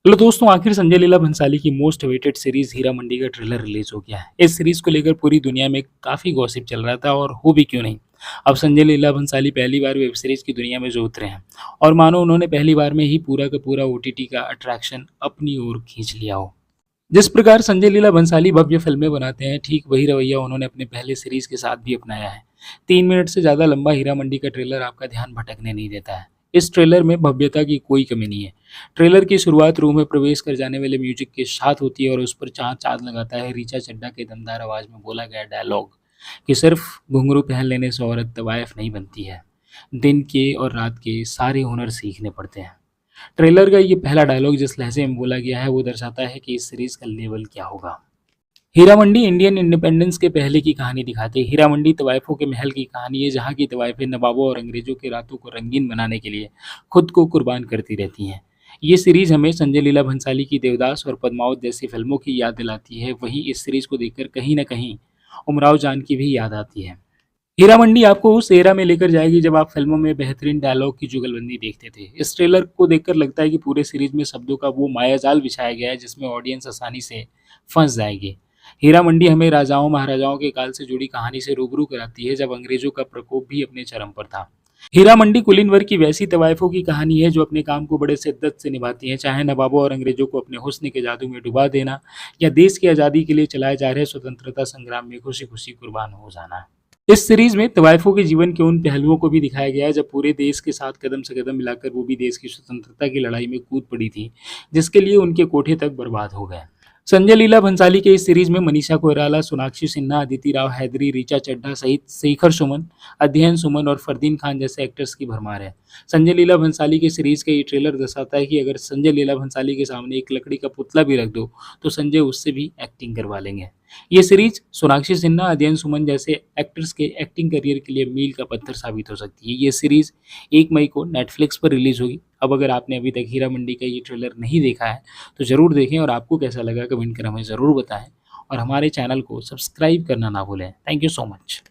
Hello दोस्तों, आखिर संजय लीला भंसाली की most awaited series Heera Mandi का ट्रेलर रिलीज हो गया है। इस सीरीज को लेकर पूरी दुनिया में काफी गॉसिप चल रहा था और हो भी क्यों नहीं। अब संजय लीला भंसाली पहली बार वेब सीरीज की दुनिया में जो उतरे हैं और मानो उन्होंने पहली बार में ही पूरा का पूरा ओटीटी का अट्रैक्शन अपनी ओर खींच लिया हो। जिस प्रकार संजय लीला भंसाली भव्य फिल्में बनाते हैं, ठीक वही रवैया उन्होंने अपने पहले सीरीज के साथ भी अपनाया है। 3 मिनट से ज़्यादा लंबा हीरा मंडी का ट्रेलर आपका ध्यान भटकने नहीं देता है। इस ट्रेलर में भव्यता की कोई कमी नहीं है। ट्रेलर की शुरुआत रूम में प्रवेश कर जाने वाले म्यूजिक के साथ होती है और उस पर चाँद चाँद लगाता है रीचा चड्ढा के दमदार आवाज़ में बोला गया डायलॉग कि सिर्फ घुंघरू पहन लेने से औरत तवायफ नहीं बनती है, दिन के और रात के सारे हुनर सीखने पड़ते हैं। ट्रेलर का ये पहला डायलॉग जिस लहजे में बोला गया है वो दर्शाता है कि इस सीरीज का लेवल क्या होगा। हीरा मंडी इंडियन इंडिपेंडेंस के पहले की कहानी दिखाते हैं। हीरा मंडी तवाइफों के महल की कहानी है, जहाँ की तवाइफें नवाबों और अंग्रेजों की रातों को रंगीन बनाने के लिए खुद को कुर्बान करती रहती हैं। ये सीरीज हमें संजय लीला भंसाली की देवदास और पद्मावत जैसी फिल्मों की याद दिलाती है। वहीं इस सीरीज को देखकर कहीं न कहीं उमराव जान की भी याद आती है। हीरा मंडी आपको उस एरा में लेकर जाएगी जब आप फिल्मों में बेहतरीन डायलॉग की जुगलबंदी देखते थे। इस ट्रेलर को देखकर लगता है कि पूरे सीरीज में शब्दों का वो मायाजाल बिछाया गया है जिसमें ऑडियंस आसानी से फंस जाएगी। हीरा मंडी हमें राजाओं महाराजाओं के काल से जुड़ी कहानी से रूबरू कराती है जब अंग्रेजों का प्रकोप भी अपने चरम पर था। हीरा मंडी कुलीन वर्ग की वैसी तवाइफों की कहानी है जो अपने काम को बड़े शिद्दत से निभाती हैं, चाहे नवाबों और अंग्रेजों को अपने हुस्न के जादू में डुबा देना या देश की आज़ादी के लिए चलाए जा रहे स्वतंत्रता संग्राम में खुशी खुशी कुर्बान हो जाना। इस सीरीज में तवाइफों के जीवन के उन पहलुओं को भी दिखाया गया है जब पूरे देश के साथ कदम से कदम मिलाकर वो भी देश की स्वतंत्रता की लड़ाई में कूद पड़ी थी, जिसके लिए उनके कोठे तक बर्बाद हो गए। संजय लीला भंसाली के इस सीरीज में मनीषा कोइराला, सोनाक्षी सिन्हा, अदिति राव हैदरी, ऋचा चड्ढा सहित शेखर सुमन, अध्ययन सुमन और फरदीन खान जैसे एक्टर्स की भरमार है। संजय लीला भंसाली के सीरीज का ये ट्रेलर दर्शाता है कि अगर संजय लीला भंसाली के सामने एक लकड़ी का पुतला भी रख दो तो संजय उससे भी एक्टिंग करवा लेंगे। ये सीरीज सोनाक्षी सिन्हा, अध्ययन सुमन जैसे एक्टर्स के एक्टिंग करियर के लिए मील का पत्थर साबित हो सकती है। ये सीरीज 1 मई को नेटफ्लिक्स पर रिलीज होगी। अब अगर आपने अभी तक हीरा मंडी का ये ट्रेलर नहीं देखा है तो ज़रूर देखें और आपको कैसा लगा कमेंट कर हमें ज़रूर बताएं और हमारे चैनल को सब्सक्राइब करना ना भूलें। Thank you so much.